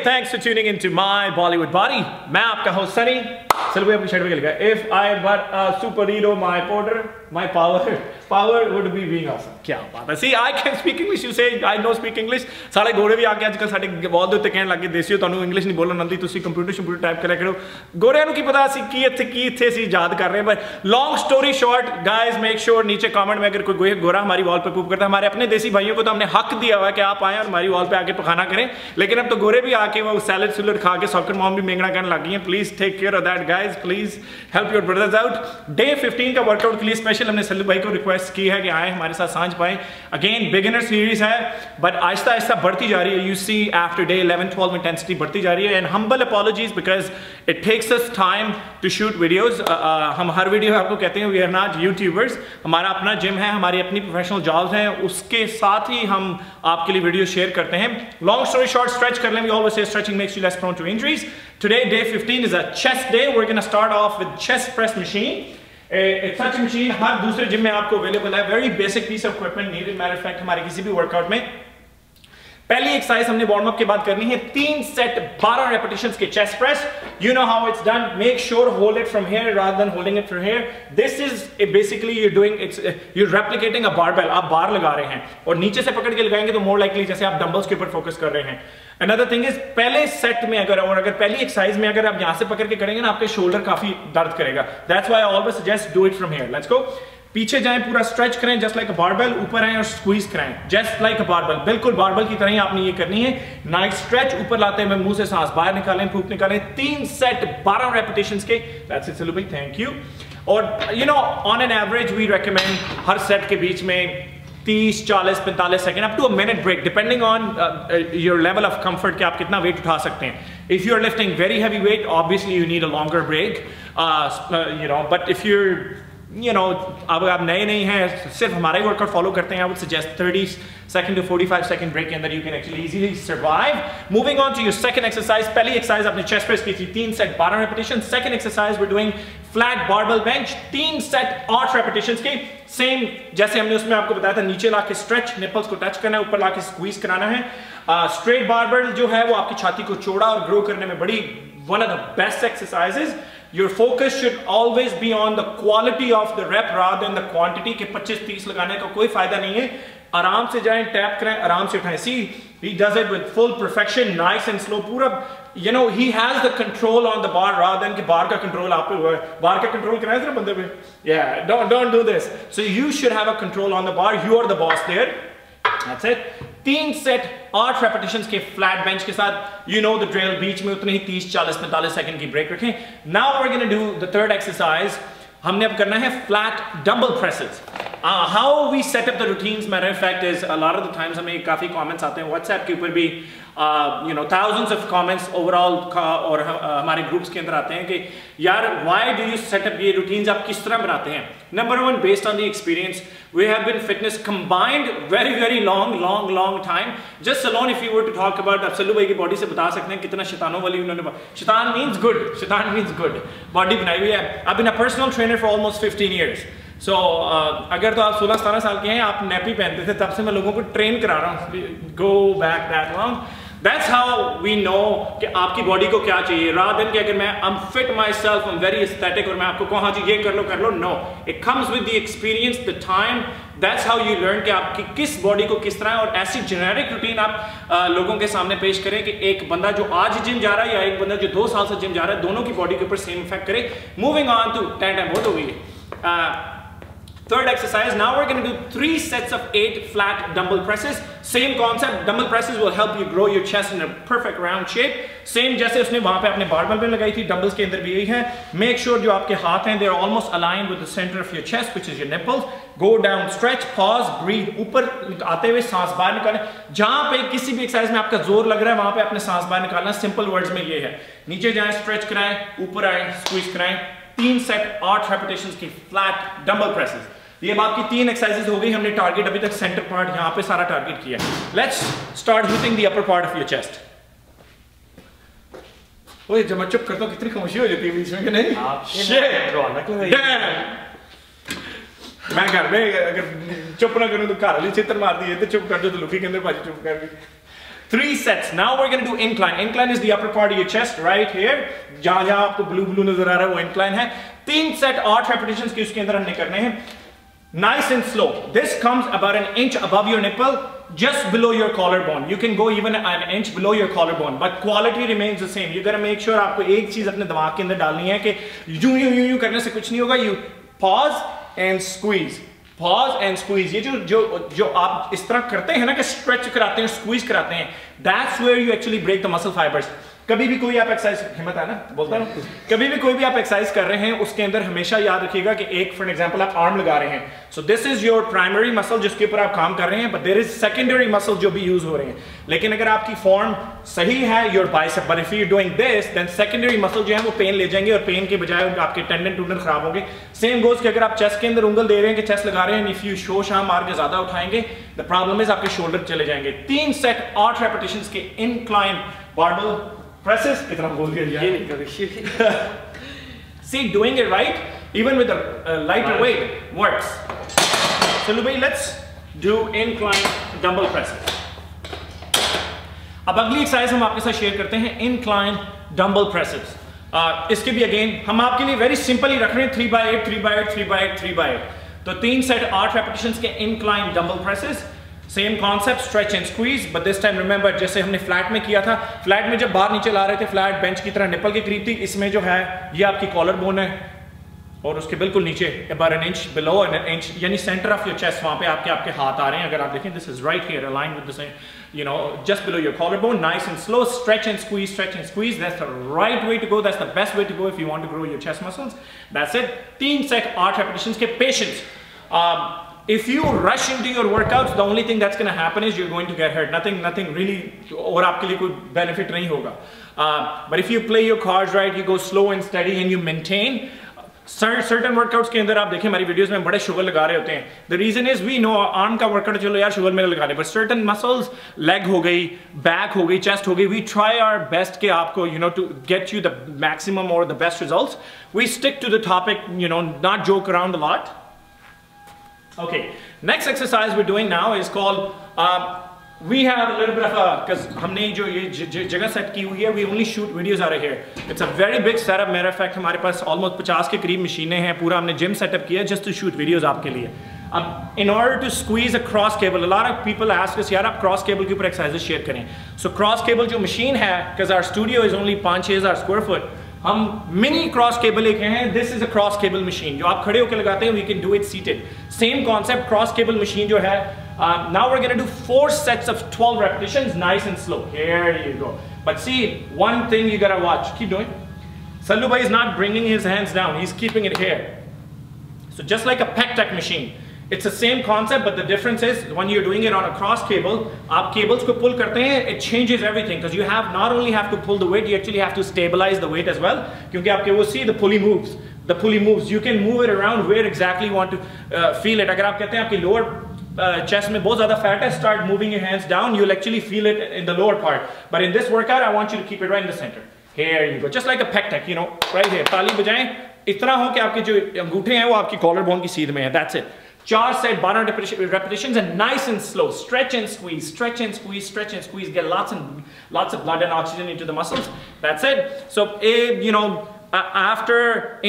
thanks for tuning into my Bollywood Body. मैं आपका host Sunny. चलो भाई अपनी शर्ट पे लिखा है If I were a superhero, my power would be being awesome. क्या बात है? See, I can speak English. You say I don't speak English. सारे गोरे भी आके आजकल साडे वॉल दे उत्ते कहन लगे देसियो ਤੁਹਾਨੂੰ इंग्लिश नहीं बोलना आंदी ਤੁਸੀਂ कंप्यूटर टाइप करा करो गोरियां ਨੂੰ ਕੀ पता ਅਸੀਂ ਕੀ ਇੱਥੇ ਅਸੀਂ याद कर रहे हैं पर long story short guys make sure नीचे कमेंट में अगर कोई गोरा हमारी वॉल पे पूप करता है हमारे अपने देसी भाइयों को तो हमने हक दिया हुआ है कि आप आएं और हमारी वॉल पे आके पखाना करें लेकिन अब तो गोरे भी आके वो सैलड सुलड खा के सॉकर मॉम भी मेंगना करने लगी हैं please take care of that guys please help your brothers out day 15 का वर्कआउट के लिए स्पेशल हमने सल्लू भाई को रिक्वेस्ट की है कि आए हमारे साथ सांझ पाएं अगेन बिगिनर सीरीज है बट आहिस्ता आहिस्ता बढ़ती जा रही है you see after day 11-12 intensity बढ़ती जा रही है and humble apologies because it takes us time to shoot videos हम हर वीडियो आपको कहते हैं वी आर नॉट यूट्यूबर्स हमारा अपना जिम है हमारी अपनी प्रोफेशनल जॉब्स हैं उसके साथ ही हम आपके लिए वीडियो शेयर करते हैं लॉन्ग स्टोरी शॉर्ट स्ट्रेच कर लें we always say stretching makes you less prone to injuries today day 15 is a chest day we are gonna start off with chest press machine such machine हर दूसरे gym में आपको available है very basic piece of equipment needed matter of fact हमारे किसी भी workout में पहली एक्सरसाइज हमने वार्म अप के बाद करनी है 3 सेट 12 रेपिटेशंस के chest press you know how it's done make sure hold it from here rather than holding it from here this is basically you doing it's you replicating a barbell आप बार लगा रहे हैं और नीचे से पकड़ के लगाएंगे तो मोर लाइकली जैसे आप डंबल्स के ऊपर फोकस कर रहे हैं अनदर थिंग इज पहले सेट में अगर पहली एक्सरसाइज में अगर आप यहां से पकड़ के करेंगे ना आपके शोल्डर काफी दर्द करेगा that's why I always suggest do it from here let's go पीछे जाएं पूरा स्ट्रेच करें जस्ट लाइक अ बारबेल ऊपर आएं और स्क्वीज करें जस्ट लाइक अ बारबेल बिल्कुल बारबेल की तरह ही आपने ये करनी है नाइस स्ट्रेच ऊपर लाते हैं मुंह से सांस बाहर निकालें फूंक निकालें 3 सेट 12 रेपिटेशंस के दैट्स इट सल्लू भाई थैंक यू और you know on an average we recommend हर सेट के बीच में 30, 40, 45 second up to a minute break depending on your level of comfort कि आप कितना वेट उठा सकते हैं if you are lifting very heavy weight obviously you need a longer break you know but if you you know अब आप नए नहीं हैं सिर्फ हमारा ही वर्कआउट फॉलो करते हैं I would suggest 30 second to 45 second break and that you can actually easily survive moving on to your second exercise पहली एक्सरसाइज आपने चेस्ट प्रेस की थी 3 set 12 repetition second exercise we're doing flat barbell bench 3 set 8 repetitions के same जैसे हमने उसमें आपको बताया था नीचे लाके स्ट्रेच निपल्स को टच करना है ऊपर लाके स्क्वीज कराना है स्ट्रेट बारबेल जो है वो आपकी छाती को चौड़ा और ग्रो करने में बड़ी one of the best exercises your focus should always be on the quality of the rep rather than the quantity के 25-30 लगाने का कोई फायदा नहीं है आराम से जाएं टैप करें आराम से उठाएं see he does it with full perfection nice and slow पूरा you know he has the control on the bar rather than कि बार का कंट्रोल आप पे हुआ है बार का कंट्रोल कराएं जरा बंदे पे yeah don't do this so you should have a control on the bar you are the boss there that's it 3 set 8 repetitions के फ्लैट बेंच के साथ यू नो द ड्रिल बीच में उतने ही 30 40 45 सेकंड की ब्रेक रखें now we are gonna do the third exercise हमने अब करना है flat dumbbell presses how we set up the routines matter of fact is a lot of the times हमें काफी कमेंट्स आते हैं व्हाट्सएप के ऊपर भी you know thousands of comments overall और हमारे ग्रुप्स के अंदर आते हैं कि यार why do you set up ये रूटीन्स आप किस तरह बनाते हैं number 1 based on the experience we have been fitness combined very long time just alone if you were to talk about आप सल्लू भाई की बॉडी से बता सकते हैं कितना शैतानों वाली उन्होंने शैतान means good बॉडी बनाई हुई है I've been a personal trainer for almost 15 years so अगर तो आप 16-17 साल के हैं आप नैपी पहनते थे तब से मैं लोगों को ट्रेन करा रहा हूँ go back that long That's how we know कि आपकी बॉडी को क्या चाहिए rather than कि अगर मैं I'm fit myself I'm very aesthetic और मैं आपको कहूँ हाँ जी ये कर लो no it comes with the experience the time that's how you learn कि आपकी किस बॉडी को किस तरह और ऐसी जेनेरिक रूटीन आप लोगों के सामने पेश करें कि एक बंदा जो आज जिम जा रहा है या एक बंदा जो 2 साल से जिम जा रहा है दोनों की बॉडी के ऊपर सेम इफेक्ट करे moving on to टाइम बहुत हो गई है Third exercise, now we're going to do 3 sets of 8 flat dumbbell presses. Same concept, dumbbell presses will help you grow your chest in a perfect round shape. Same जैसे उसने वहाँ पे अपने barbell में लगाई थी, dumbbells के अंदर भी यही है. Make sure जो आपके हाथ हैं, they're almost aligned with the center of your chest, which is your nipples. Go down, stretch, pause, breathe. ऊपर आते हुए सांस बाहर निकालें. जहाँ पे किसी भी एक्सरसाइज में आपका जोर लग रहा है, वहाँ पे अपने सांस बाहर निकालना. Simple words में ये है. नीचे जाएं, stretch कराएं, ऊपर आएं, squeeze कराएं. 3 सेट 8 रेपिटेशंस की फ्लैट डंबल प्रेसेस ये आपकी 3 एक्सरसाइजेस हो गई हमने टारगेट अभी तक सेंटर पार्ट यहां पे सारा टारगेट किया let's start hitting the upper part of your chest ओए जब मैं चुप करता हूं कितनी खामोशी हो जाती है बीच में कि नहीं मैं घर में अगर चुप ना करूं तो घर वाली चित्र मार दी है तो चुप कर दो तो लुकी के अंदर भाजी चुप कर दी 3 sets. Now we're going to do incline. Incline is the upper part of your chest right here. जहां जहां आपको ब्लू ब्लू नजर आ रहा है वो incline है. 3 set 8 repetitions के उसके अंदर हमने करने हैं. Nice and slow. This comes about an inch above your nipple, just below your collarbone. You can go even an inch below your collarbone, but quality remains the same. You gotta make sure आपको एक चीज अपने दिमाग के अंदर डालनी है कि यूं करने से कुछ नहीं होगा. You pause and squeeze. Pause and squeeze. ये जो आप इस तरह करते हैं ना कि stretch कराते हैं, squeeze कराते हैं, that's where you actually break the muscle fibers. कभी भी कोई आप एक्सरसाइज, हिम्मत है ना बोलता हूँ, कभी भी कोई भी आप एक्सरसाइज कर रहे हैं उसके अंदर हमेशा याद रखिएगा कि एक फॉर एग्जांपल आप आर्म लगा रहे हैं, so this is your primary muscle जिसके ऊपर आप काम कर रहे हैं, but there is secondary muscle जो भी यूज हो रहे हैं. लेकिन अगर आपकी फॉर्म सही है your bicep, but if you doing this then secondary muscle जो है वो पेन ले जाएंगे और पेन के बजाय आपके टेंडन टूंडन खराब होंगे. सेम गोज कि अगर आप चेस्ट के अंदर उंगल दे रहे हैं कि चेस्ट लगा रहे हैं, इफ यू शो शाम मार के ज्यादा उठाएंगे द प्रॉब्लम इज आपके शोल्डर चले जाएंगे. 3 सेट 8 रेपिटेशंस के इंक्लाइन बारबेल presses. कितना बोल गया यार. See, doing it right, even with a lighter weight, works. So भाई, let's do incline dumbbell presses. अब अगली एक्सरसाइज हम आपके साथ शेयर करते हैं incline dumbbell presses. इसके भी अगेन हम आपके लिए वेरी सिंपल ही रख रहे हैं 3x8, 3x8, 3x8, 3x8. तो 3 सेट 8 रेपिटेशंस के incline dumbbell presses. Same concept, stretch and squeeze, but this time remember जैसे हमने फ्लैट में किया था, फ्लैट में जब बाहर नीचे ला रहे थे फ्लैट बेंच की तरह निपल के करीब थी, इसमें जो है ये आपकी कॉलर बोन है और उसके बिल्कुल नीचे about an inch below an inch, यानी सेंटर ऑफ योर चेस्ट, वहां पे आपके हाथ आ रहे हैं. अगर आप देखें this is right here aligned with the you know just below your collarbone. Nice and slow, stretch and squeeze, stretch and squeeze. That's the right way to go. That's the best way to go if you want to grow your chest muscles. That's it. 3 set 8 repetitions के patience. If you rush into your workouts, the only thing that's going to happen is you're going to get hurt. Nothing really, और आपके लिए कोई benefit नहीं होगा. But if you play your cards right, you go slow and steady and you maintain. Certain workouts के अंदर आप देखें हमारी वीडियोस में बड़े शुगर लगा रहे होते हैं. The reason is we know arm का वर्कआउट चलो यार शुगर में लगा रहे, but certain muscles, leg हो गई, back हो गई, chest हो गई, we try our best के आपको to get you the maximum or the best results. We stick to the topic, not joke around a lot. Okay, next exercise we're doing now is called, we have a little bit of a, because हमने जो ये जगह set की हुई है, we only shoot videos out of here. It's a very big setup. matter of fact हमारे पास almost 50 के करीब मशीनें हैं, पूरा हमने जिम सेटअप किया just to shoot videos आपके लिए. अब in order to squeeze a cross cable, a lot of people ask us यार आप cross cable के ऊपर exercises शेयर करें. So cross cable जो मशीन है, because our studio is only 5-6 square foot, हम मिनी क्रॉस केबल लेके हैं. This is a cross cable machine जो आप खड़े होकर लगाते हैं. We can do it seated. Same concept, cross cable machine जो है. Now we are going to do 4 sets of 12 repetitions, nice and slow. Here you go. But see one thing you gotta watch. Keep doing. Sallu bhai is not bringing his hands down, he's keeping it here. So just like a pec tech machine, it's the same concept, but the difference is when you're doing it on a cross cable, आप cables को pull करते हैं, it changes everything because you have not only have to pull the weight, you actually have to stabilize the weight as well. क्योंकि आपके वो see the pulley moves, you can move it around where exactly you want to feel it. अगर आप कहते हैं आपकी lower chest में बहुत ज़्यादा fat है, start moving your hands down, you'll actually feel it in the lower part. But in this workout, I want you to keep it right in the center. Here you go, just like a pec tech, right here. ताली बजाएं, इतना हो कि आपके जो अंगूठे हैं वो आपकी कॉलर बोन की सीध में है. That's it. 4 set 12 repetitions and nice and slow. Stretch and squeeze, stretch and squeeze, stretch and squeeze. Get lots of blood and oxygen into the muscles. That's it. So, after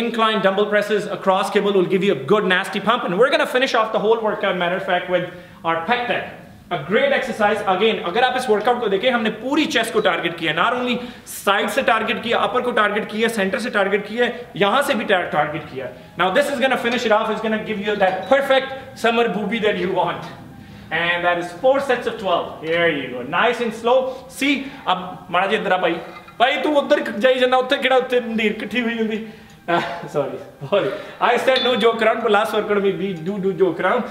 incline dumbbell presses, a cross cable will give you a good nasty pump. And we're going to finish off the whole workout, matter of fact, with our pec tech. A great exercise. Again, अगर आप इस workout को देखें, हमने पूरी chest को target किया. Not only side से टारगेट किया, अपर को टारगेट किया, सेंटर से टारगेट किया, यहां से भी टारगेट किया. Now this is gonna finish it of. Is gonna give you that perfect summer booby that you want. And that is 4 sets of 12. Here you go. Nice and slow. See, अब माड़ा जी इधर आ भाई तू उधर जाई जाना, उत्थे किहड़ा उत्थे मंदीर इकट्ठी हुई हुंदी. Sorry. I said no joke around, but last workout we do joke around.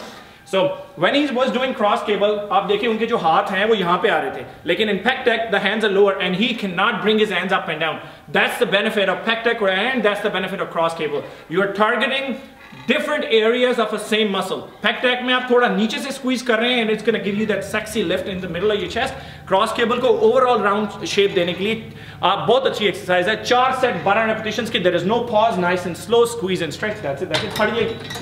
So when he was doing cross cable, आप देखिए उनके जो हाथ हैं वो यहाँ पे आ रहे थे, लेकिन in pec tech the hands are lower and he cannot bring his hands up and down. That's the benefit of pec tech and that's the benefit of cross cable. You are targeting different areas of a same muscle. Pec tech में आप थोड़ा नीचे से squeeze कर रहे हैं and it's going to give you that sexy lift in the middle of your chest. Cross cable को overall round shape देने के लिए बहुत अच्छी एक्सरसाइज है. 4 सेट 12 रेपिटेशंस की. There is no pause, nice and slow, squeeze and stretch. That's it.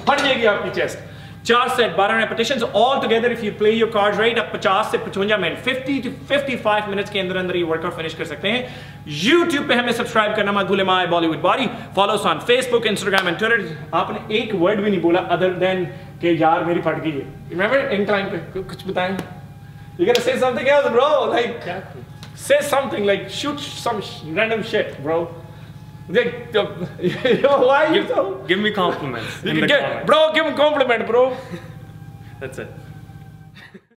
फट जाएगी आपकी chest. 4 set 12 repetitions all together if you play your cards right आप 50 से 55 मिनट 50 to 55 मिनट्स के अंदर अंदर ये वर्कआउट फिनिश कर सकते हैं। YouTube पे हमें सब्सक्राइब करना मत भूलें, my Bollywood body. Follow us on Facebook, Instagram and Twitter. आपने एक वर्ड भी नहीं बोला अदर देन कि यार मेरी फट गई है। रिमेंबर इंक्लाइन पे कुछ बताएं? You gotta say something else, bro. Like, say something like shoot some random shit, bro. Like, why you so? Give me compliments. Bro, give him compliment, bro. That's it.